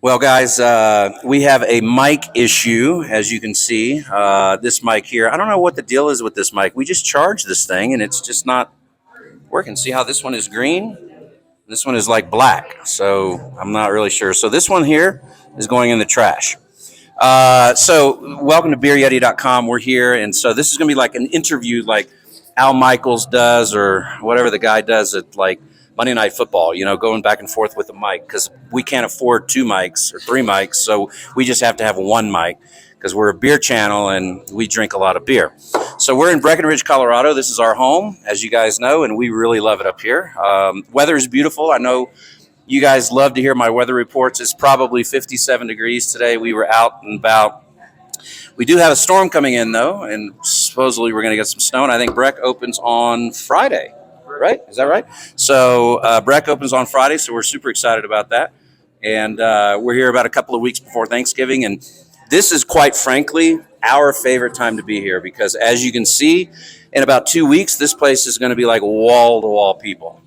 Well, guys, we have a mic issue, as you can see. This mic here, I don't know what the deal is with this mic. We just charged this thing, and it's just not working. See how this one is green? This one is like black, so I'm not really sure. So this one here is going in the trash. So welcome to BeerYeti.com. We're here, and so this is going to be like an interview like Al Michaels does or whatever the guy does at like Monday Night Football, going back and forth with the mic because we can't afford two mics or three mics, so we just have to have one mic because we're a beer channel and we drink a lot of beer. So we're in Breckenridge, Colorado. This is our home, as you guys know, and we really love it up here. Weather is beautiful. I know you guys love to hear my weather reports. It's probably 57 degrees today. We were out and about. We do have a storm coming in, though, and supposedly we're going to get some snow. And I think Breck opens on Friday, right? Is that right? So Breck opens on Friday, so we're super excited about that. And we're here about a couple of weeks before Thanksgiving. And this is, quite frankly, our favorite time to be here because, as you can see, in about 2 weeks, this place is going to be like wall-to-wall people.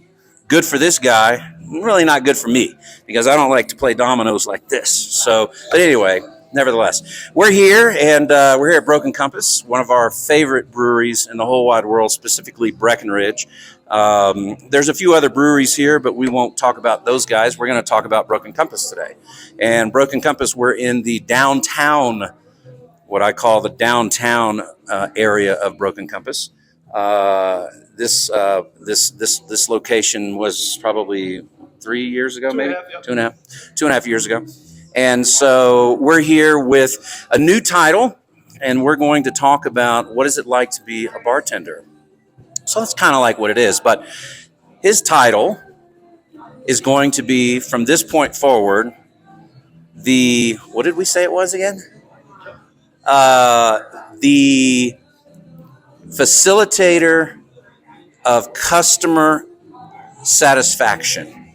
Good for this guy, really not good for me because I don't like to play dominoes like this. So, but anyway, nevertheless, we're here and we're here at Broken Compass, one of our favorite breweries in the whole wide world, specifically Breckenridge. There's a few other breweries here, but we won't talk about those guys. We're going to talk about Broken Compass today. And Broken Compass, we're in the downtown, what I call the downtown area of Broken Compass. This location was probably 3 years ago, maybe two and a half years ago. And so we're here with a new title, and we're going to talk about what is it like to be a bartender. So that's kind of like what it is. But his title is going to be, from this point forward, what did we say it was again? The facilitator of customer satisfaction.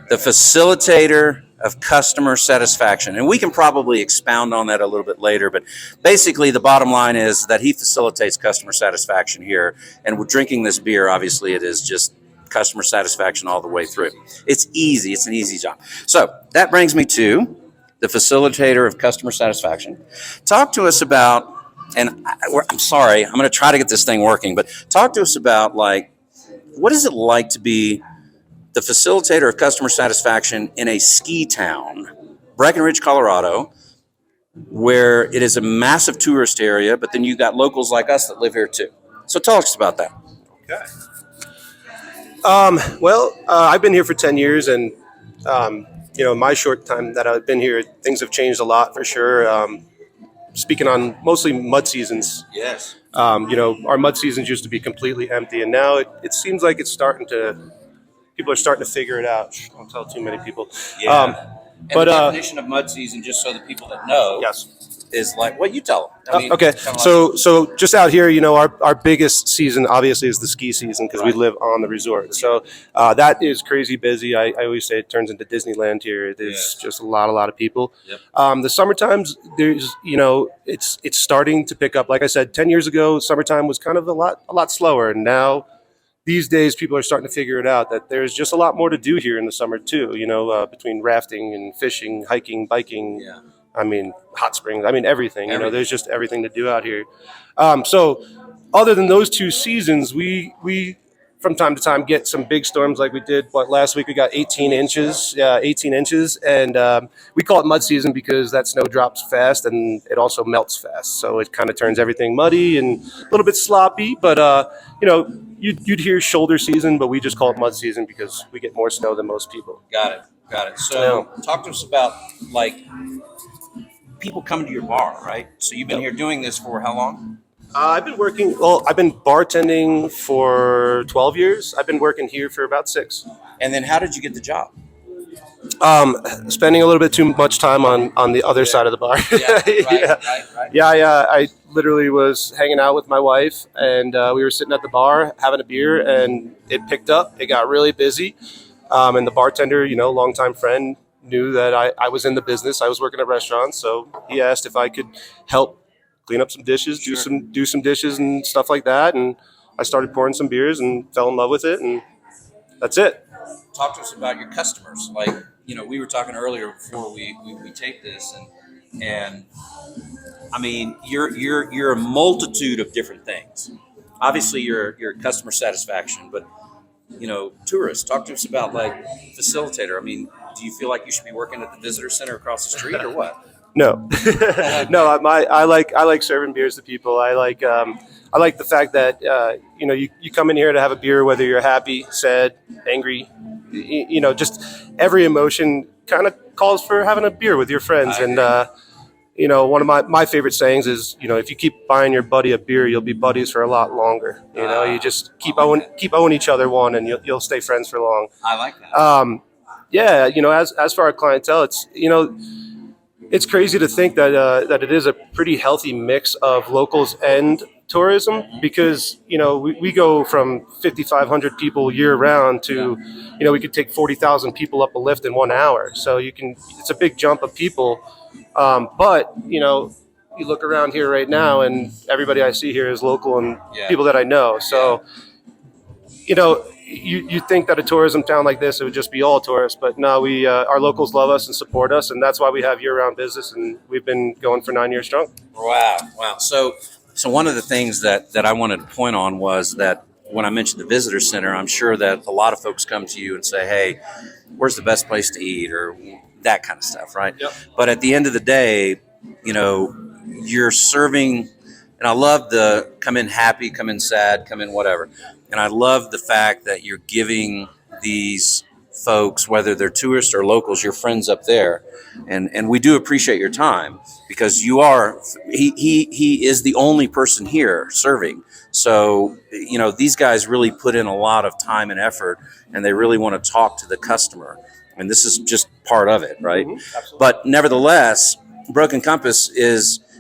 The facilitator of customer satisfaction. And we can probably expound on that a little bit later, but basically the bottom line is that he facilitates customer satisfaction here. And with drinking this beer, obviously it is just customer satisfaction all the way through. It's easy. It's an easy job. So that brings me to the facilitator of customer satisfaction. Talk to us about, and I'm sorry, I'm going to try to get this thing working, but talk to us about, like, what is it like to be the facilitator of customer satisfaction in a ski town, Breckenridge, Colorado, where it is a massive tourist area, but then you got locals like us that live here too. So tell us about that. Okay. I've been here for 10 years, and in my short time that I've been here, things have changed a lot for sure. Speaking on mostly mud seasons. Yes. Our mud seasons used to be completely empty, and now it seems like people are starting to figure it out. Don't tell too many people. Yeah. But the definition of mud season, just so the people that know, yes, is like what you tell them. Okay. So just out here, our biggest season obviously is the ski season because we live on the resort. So that is crazy busy. I always say it turns into Disneyland here. There's just a lot of people. Yep. The summer times, there's it's starting to pick up. Like I said, 10 years ago, summertime was kind of a lot slower, and now these days people are starting to figure it out that there's just a lot more to do here in the summer too. Between rafting and fishing, hiking, biking. Yeah. Hot springs. Everything. There's just everything to do out here. So, other than those two seasons, we from time to time get some big storms like we did. But last week we got 18 inches. Yeah, 18 inches, and we call it mud season because that snow drops fast and it also melts fast. So it kind of turns everything muddy and a little bit sloppy. But you'd hear shoulder season, but we just call it mud season because we get more snow than most people. Got it. So talk to us about, like, people come to your bar, right? So you've been here doing this for how long? I've been bartending for 12 years. I've been working here for about 6. And then how did you get the job? Spending a little bit too much time on the other side of the bar. Right. I literally was hanging out with my wife, and we were sitting at the bar having a beer, and it picked up. It got really busy. And the bartender, longtime friend, knew that I was in the business. I was working at restaurants, so he asked if I could help clean up some dishes, do some dishes and stuff like that. And I started pouring some beers and fell in love with it, and that's it. Talk to us about your customers. Like, we were talking earlier before we take this, and I mean, you're a multitude of different things. Obviously, you're customer satisfaction, but tourists. Talk to us about like facilitator. I mean, do you feel like you should be working at the visitor center across the street or what? No, no. I like serving beers to people. I like the fact that you come in here to have a beer, whether you're happy, sad, angry, just every emotion kind of calls for having a beer with your friends. And one of my favorite sayings is, if you keep buying your buddy a beer, you'll be buddies for a lot longer. You just keep owing each other one, and you'll stay friends for long. I like that. Yeah, as for our clientele, it's crazy to think that it is a pretty healthy mix of locals and tourism, because we go from 5,500 people year round to we could take 40,000 people up a lift in 1 hour. So it's a big jump of people, but you look around here right now, and everybody I see here is local and people that I know. So you think that a tourism town like this, it would just be all tourists, but no, our locals love us and support us, and that's why we have year-round business, and we've been going for 9 years strong. Wow. So one of the things that I wanted to point on was that when I mentioned the visitor center, I'm sure that a lot of folks come to you and say, hey, where's the best place to eat, or that kind of stuff, right? Yep. But at the end of the day, you're serving, and I love the come in happy, come in sad, come in whatever. And I love the fact that you're giving these folks, whether they're tourists or locals, your friends up there, and we do appreciate your time, because he is the only person here serving. So these guys really put in a lot of time and effort, and they really want to talk to the customer, and this is just part of it, right? Mm-hmm. But nevertheless, Broken Compass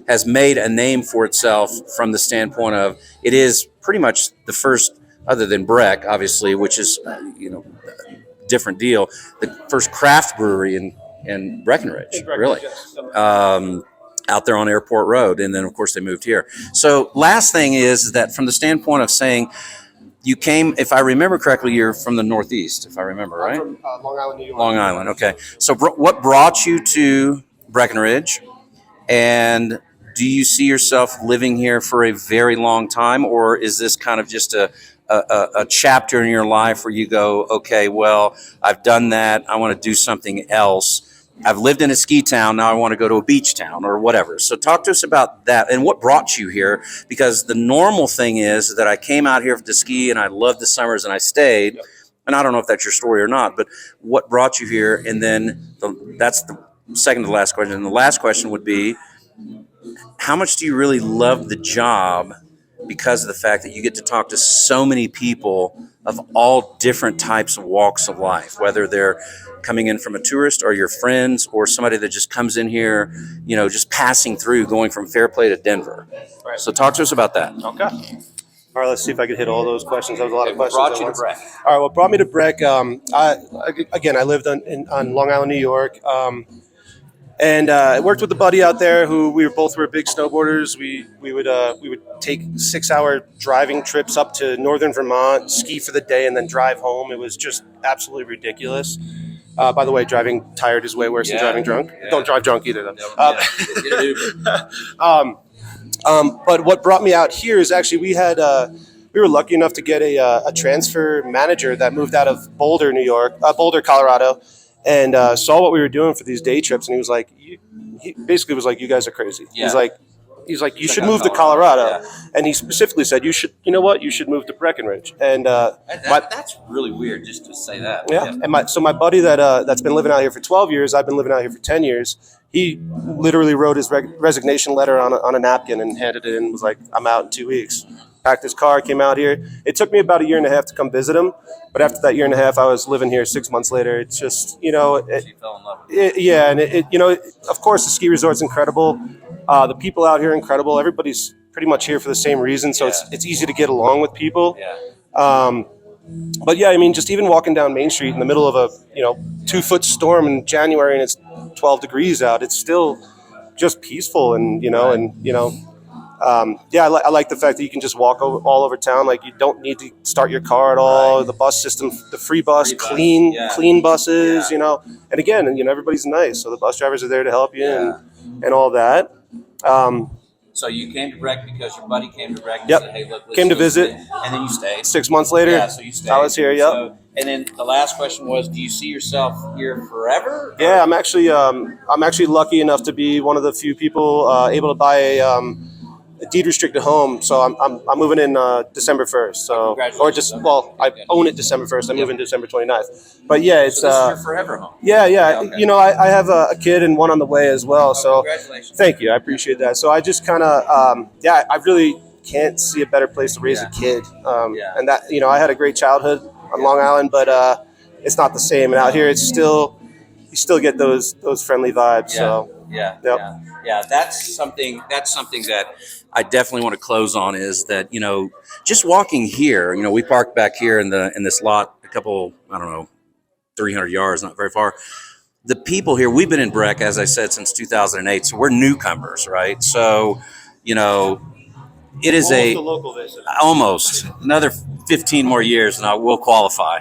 has made a name for itself from the standpoint of it is pretty much the first, other than Breck, obviously, which is different deal, the first craft brewery in Breckenridge, really, out there on Airport Road, and then of course they moved here. So last thing is that from the standpoint of saying you came, if I remember correctly, you're from the Northeast, if I remember right. I'm from Long Island, New York. Long Island, okay. So what brought you to Breckenridge, and do you see yourself living here for a very long time, or is this kind of just a chapter in your life where you go, okay, well, I've done that, I want to do something else. I've lived in a ski town, now I want to go to a beach town or whatever. So talk to us about that and what brought you here, because the normal thing is that I came out here to ski and I loved the summers and I stayed. Yep. And I don't know if that's your story or not, but what brought you here? And then that's the second to last question. And the last question would be, how much do you really love the job, because of the fact that you get to talk to so many people of all different types of walks of life, whether they're coming in from a tourist or your friends or somebody that just comes in here, just passing through, going from Fairplay to Denver. Right. So talk to us about that. Okay. All right, let's see if I can hit all those questions. That was a lot of questions. What brought you to Breck? All right, what brought me to Breck? I lived on Long Island, New York. And I worked with a buddy out there who we were big snowboarders. We would take 6-hour driving trips up to northern Vermont, ski for the day, and then drive home. It was just absolutely ridiculous. By the way, driving tired is way worse than driving drunk. Yeah. Don't drive drunk either, though. But what brought me out here is actually we were lucky enough to get a transfer manager that moved out of Boulder, Colorado, and saw what we were doing for these day trips, and he basically was like, "You guys are crazy." Yeah. He's like, "You should move to Colorado," and he specifically said, "You should move to Breckenridge." And that's really weird just to say that. Yeah. And my buddy that's been living out here for 12 years, I've been living out here for 10 years. He literally wrote his resignation letter on a napkin and handed it in. And was like, "I'm out in 2 weeks." Packed his car, came out here. It took me about a year and a half to come visit him, but after that year and a half, I was living here 6 months later. It's just, you fell in love with it. And of course, the ski resort's incredible. The people out here are incredible. Everybody's pretty much here for the same reason, so it's easy to get along with people. Yeah. But yeah, I mean, just even walking down Main Street in the middle of a 2-foot storm in January and it's 12 degrees out, it's still just peaceful, and I like the fact that you can just walk all over town. Like you don't need to start your car at all. Right. The bus system, the free bus, Free bus, clean, yeah. clean buses. Yeah. You know, and again, you know, everybody's nice, so the bus drivers are there to help you Yeah. and all that. So you came to Breck because your buddy came to Breck and Yep. said, "Hey, look, let's Came to go visit. stay." And then you stayed. 6 months later, Yeah, so you stayed. I was here. Yep. So, and then the last question was, do you see yourself here forever? Yeah, I'm actually lucky enough to be one of the few people able to buy a deed restricted home. So I'm moving in December 1st. So or just I own it December 1st. I move in December 29th. But yeah, it's So this is your forever home. yeah. Okay. You know, I have a kid and one on the way as well. So Congratulations. thank you, I appreciate that. So I just kind of I really can't see a better place to raise a kid. And that, you know, I had a great childhood on Long Island, but it's not the same. And out here, it's still you still get those friendly vibes. So Yeah. That's something that I definitely want to close on, is that, you know, just walking here, you know, we parked back here in this lot a couple, I don't know, 300 yards, not very far. The people here, we've been in Breck, as I said, since 2008, so we're newcomers, right? So, you know, it is local visit. almost another 15 more years and I will qualify.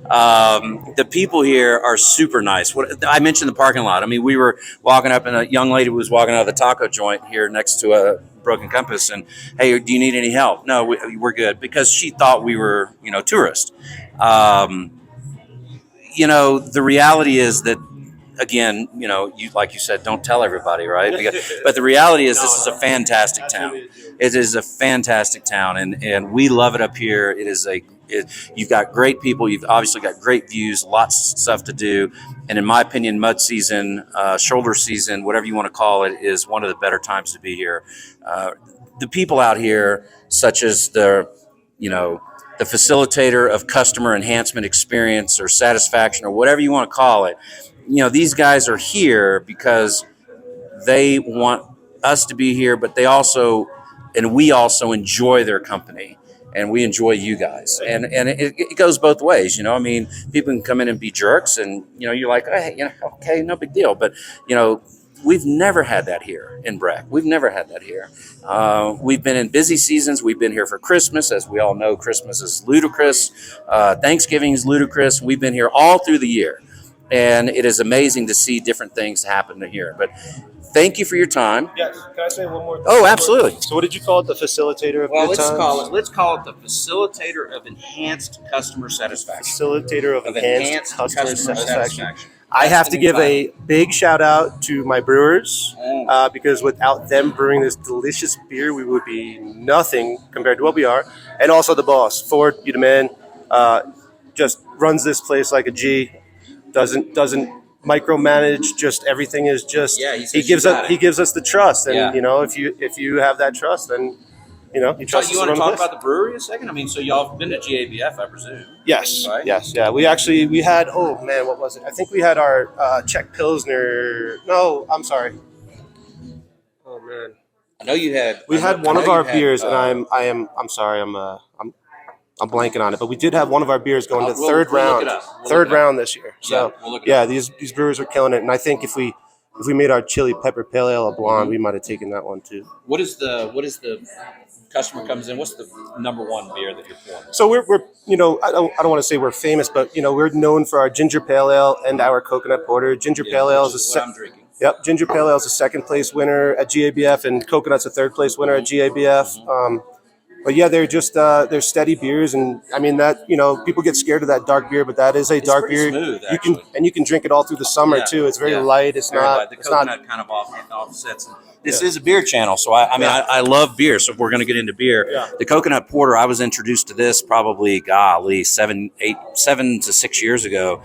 The people here are super nice. I mentioned the parking lot. I mean, we were walking up and a young lady was walking out of the taco joint here next to a Broken Compass and, "Hey, do you need any help?" "No, we're good," because she thought we were, you know, tourists. You know, the reality is that, again, you know, like you said, don't tell everybody, right? But the reality is, this is a fantastic town. It is a fantastic town, and we love it up here. You've got great people. You've obviously got great views, lots of stuff to do. And in my opinion, mud season, shoulder season, whatever you want to call it, is one of the better times to be here. The people out here, such as the facilitator of customer enhancement experience or satisfaction or whatever you want to call it, you know, these guys are here because they want us to be here, but we also enjoy their company, and we enjoy you guys. And it goes both ways, you know. I mean, people can come in and be jerks, and, you know, you're like, "Hey, you know, okay, no big deal." But, you know, we've never had that here in Breck. We've never had that here. We've been in busy seasons. We've been here for Christmas. As we all know, Christmas is ludicrous. Thanksgiving is ludicrous. We've been here all through the year. And it is amazing to see different things happen here. But thank you for your time. Yes. Can I say one more thing? Oh, absolutely. So what did you call it? The facilitator of good times? Let's call it the facilitator of enhanced customer satisfaction. Facilitator of enhanced customer satisfaction. I That's have the to new give title. a big shout out to my brewers, because without them brewing this delicious beer, we would be nothing compared to what we are. And also the boss, Ford, you the man, just runs this place like a G. Doesn't micromanage. Just everything is just. Yeah, he says he gives you got us it. he gives us the trust, and Yeah. you know, if you have that trust, then you know you So trust you us want to run talk the place. about the brewery a second? I mean, so y'all have been to GABF, I presume. Yes, Right? yes, yeah. We had, oh man, what was it? I think we had our Czech Pilsner. No, I'm sorry. Oh man, I know you had. we had one I of know our you had, beers, and I'm sorry, I'm blanking on it, but we did have one of our beers going to We'll third look round, it up. We'll third look it up. round this year. So we'll look it up. these brewers are killing it, and I think if we made our chili pepper pale ale a blonde, we might have taken that one too. What is the customer comes in? What's the number one beer that you're pouring? So we're you know, I don't want to say we're famous, but you know, we're known for our ginger pale ale and our coconut porter. Ginger pale ale Which is is what I'm drinking. Yep, ginger pale ale is a second place winner at GABF, and coconut's a third place winner at GABF. But yeah, they're just they're steady beers, and I mean that, you know, people get scared of that dark beer, but that is a dark pretty beer. smooth, You can drink it all through the summer too. It's very light. It's Very not. light. The It's coconut not. kind of offsets. This is a beer channel, so I love beer. So if we're going to get into beer, the coconut porter, I was introduced to this probably, 7 to 6 years ago,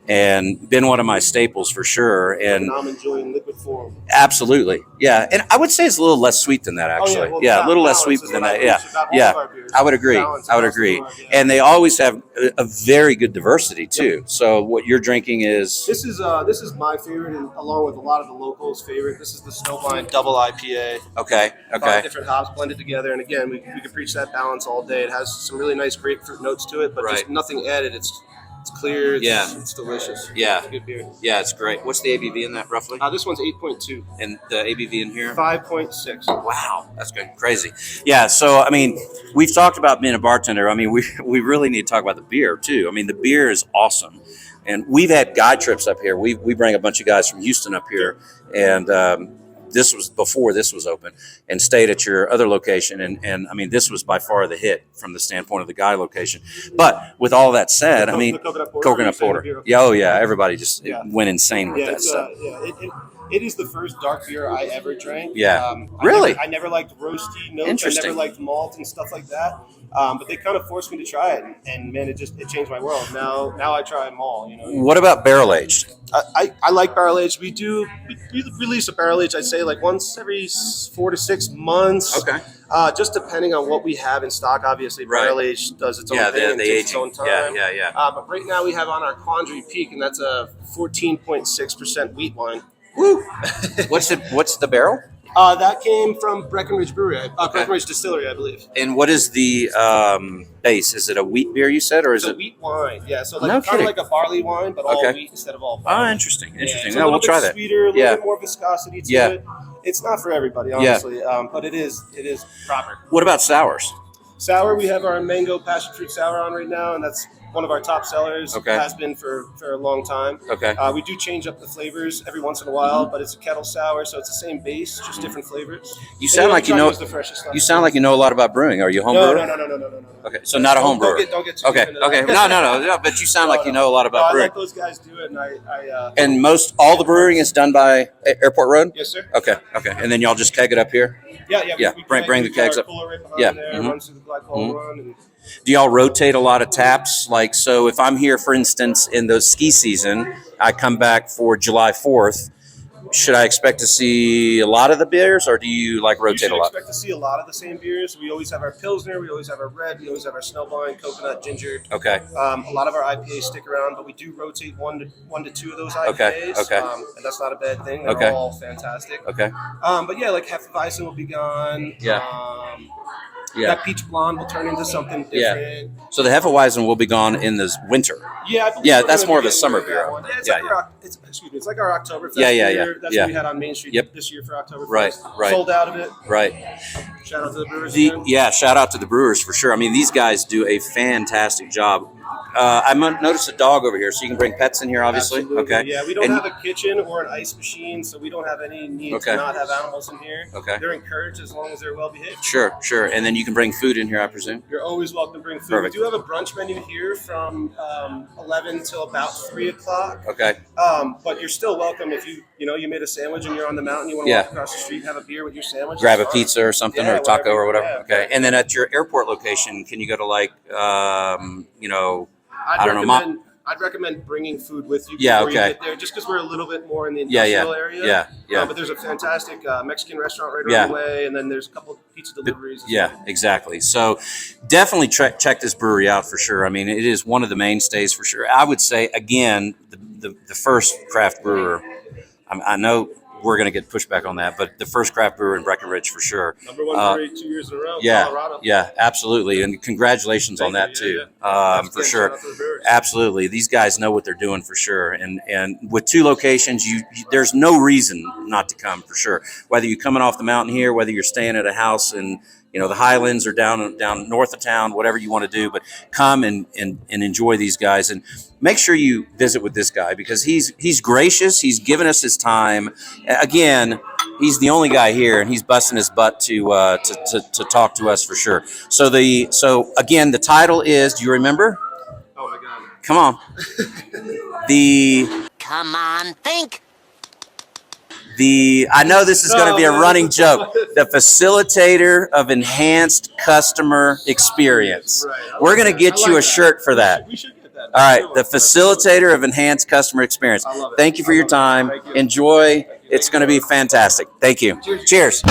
and been one of my staples for sure. And I'm enjoying liquid form. absolutely, yeah. And I would say it's a little less sweet than that, actually. Well, a little less sweet than that. I would agree. And they always have a very good diversity too. So what you're drinking is This is my favorite, and along with a lot of the locals' favorite. This is the Snowblind Double IPA. okay. 5 different hops blended together, and again, we could preach that balance all day. It has some really nice grapefruit notes to it, but Right. just nothing added. It's It's clear. Yeah. It's delicious. Yeah. It's good beer. Yeah, it's great. What's the ABV in that roughly? This one's 8.2. And the ABV in here? 5.6. Wow, that's good. Crazy. Yeah, so, I mean, we've talked about being a bartender. I mean, we really need to talk about the beer, too. I mean, the beer is awesome. And we've had guide trips up here. We bring a bunch of guys from Houston up here, and this was before this was open, and stayed at your other location. And I mean, this was by far the hit from the standpoint of the guy location. But with all that said, I mean, coconut porter. Yeah, oh yeah, everybody just went insane with that stuff. It is the first dark beer I ever drank. Yeah, really? I never liked roasty notes. Interesting. I never liked malt and stuff like that. But they kind of forced me to try it, and man, it changed my world. Now I try them all. You know. What about barrel aged? I like barrel aged. We release a barrel aged. I'd say like once every 4 to 6 months. Okay. Just depending on what we have in stock. Obviously, barrel aged does its own thing and takes its own time. Yeah. But right now we have on our Quandary Peak, and that's a 14.6% wheat wine. Woo! What's the barrel? That came from Breckenridge Brewery, Breckenridge Distillery, I believe. And what is the base? Is it a wheat beer, you said, or is It's it a wheat wine? Yeah, so No kind kidding. of like a barley wine, but all wheat instead of all barley. Oh, interesting. It's No, we'll try that. Sweeter, a little bit more viscosity to Yeah. it. It's not for everybody, honestly, but it is proper. What about sours? Sour, we have our mango passion fruit sour on right now, and that's one of our top sellers. Okay. Has been for a long time. Okay. We do change up the flavors every once in a while, but it's a kettle sour, so it's the same base, just different flavors. You sound like you know. You sound like you know a lot about brewing. Are you a home brewer? No. Okay, so not a home brewer. Don't get too Okay. deep into that. Okay. No. But you sound like you know a lot about I brewing. let those guys do it, and I And all the brewing is done by Airport Road. yes, sir. Okay. And then y'all just keg it up here. Yeah. Bring the kegs up. Cooler right behind Yeah. there, runs through the glycol run, and Do y'all rotate a lot of taps? Like, so if I'm here, for instance, in the ski season, I come back for July 4th. Should I expect to see a lot of the beers, or do you like you rotate should a lot? expect to see a lot of the same beers. We always have our Pilsner, we always have our Red, we always have our Snowblind, Coconut, Ginger. Okay. A lot of our IPAs stick around, but we do rotate one to two of those IPAs. Okay. And that's not a bad thing. They're all fantastic. Okay. But yeah, like Hefeweizen will be gone. That peach blonde will turn into something different. So the Hefeweizen will be gone in this winter. Yeah, I believe Yeah, we're that's gonna more be of a getting summer rid of beer. that one. Yeah, it's like our Oktoberfest Yeah. beer. That's what we had on Main Street this year for Oktoberfest. Right. Sold out of it. Right. Shout out to the brewers. again. Shout out to the brewers for sure. I mean, these guys do a fantastic job. I noticed a dog over here, so you can bring pets in here, obviously. Absolutely. Okay. Yeah, we don't have a kitchen or an ice machine, so we don't have any need to not have animals in here. Okay. They're encouraged as long as they're well behaved. Sure. And then you can bring food in here, I presume. You're always welcome to bring food. Perfect. We do have a brunch menu here from 11 till about 3 o'clock. Okay. But you're still welcome if you made a sandwich and you're on the mountain, you want to walk across the street and have a beer with your sandwich. Grab a that's fine. pizza or something, or a taco or whatever. Okay. And then at your airport location, can you go to like, I'd recommend bringing food with you Yeah, before you okay. get there, just because we're a little bit more in the industrial area. Yeah. But there's a fantastic Mexican restaurant right around the way, and then there's a couple pizza deliveries. Yeah, exactly. So definitely check this brewery out for sure. I mean, it is one of the mainstays for sure. I would say, again, the first craft brewer, I know we're going to get pushback on that, but the first craft brewer in Breckenridge for sure. Number one brewery 2 years in a row, Colorado. Yeah, absolutely. And congratulations on that too, for sure. Absolutely. These guys know what they're doing for sure. And with 2 locations, there's no reason not to come for sure. Whether you're coming off the mountain here, whether you're staying at a house in the Highlands or down north of town, whatever you want to do, but come and enjoy these guys, and make sure you visit with this guy because he's gracious. He's given us his time. Again, he's the only guy here, and he's busting his butt to talk to us for sure. So again, the title is. Do you remember? Oh my God! Come on. Come on, think. I know this is going to be a running joke. The facilitator of enhanced customer experience. Right. We're going to get you a shirt for that. We should get that. All right, the facilitator of enhanced customer experience. I love it. Thank you for your time. Thank you. Enjoy. It's going to be fantastic. Thank you. Cheers.